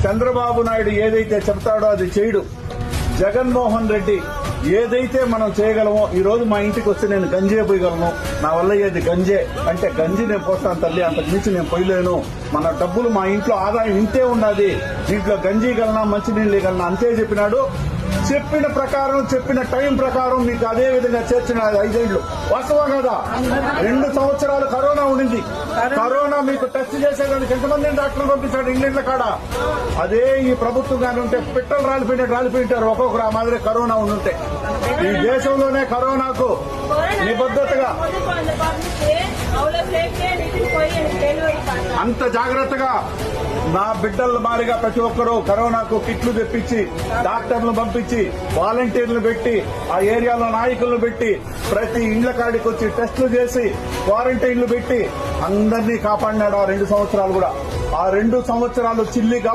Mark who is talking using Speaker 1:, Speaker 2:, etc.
Speaker 1: చంద్రబాబు నాయుడు ఏదైతే చెప్తాడో అది చేయడు. జగన్మోహన్ రెడ్డి ఏదైతే మనం చేయగలమో, ఈ రోజు మా ఇంటికి వస్తే నేను గంజే పోయగలను, నా వల్ల ఏది గంజే అంటే గంజి నేను పోస్తాను తల్లి, అంతకు మించి నేను పోయలేను. మన డబ్బులు మా ఇంట్లో ఆదాయం ఇంతే ఉన్నది, దీంట్లో గంజి గలనా మంచినీళ్ళు గలనా అంతే చెప్పినాడు. చెప్పిన ప్రకారం చెప్పిన టైం ప్రకారం మీకు అదే విధంగా చేర్చిన 5 ఏళ్లు వాస్తవం కదా. 2 సంవత్సరాలు కరోనా ఉండింది. కరోనా మీకు టెస్ట్ చేసేదానికి ఎంతమంది డాక్టర్లు పంపించాడు ఇంగ్లాండ్ల కాడ. అదే ఈ ప్రభుత్వం కానీ ఉంటే పిట్టలు రాలిపోయింటారు ఒక్కొక్కరు. ఆ మాదిరి కరోనా ఉండుంటే ఈ దేశంలోనే కరోనాకు నిబద్ధతగా అంత జాగ్రత్తగా నా బిడ్డల మారిగా ప్రతి ఒక్కరూ కరోనాకు కిట్లు తెప్పించి, డాక్టర్లను పంపించి, వాలంటీర్లు పెట్టి, ఆ ఏరియాలో నాయకులను పెట్టి, ప్రతి ఇండ్ల కాడికి వచ్చి టెస్టులు చేసి, క్వారంటైన్లు పెట్టి అందరినీ కాపాడినాడు ఆ 2 సంవత్సరాలు కూడా. ఆ 2 సంవత్సరాలు చిల్లిగా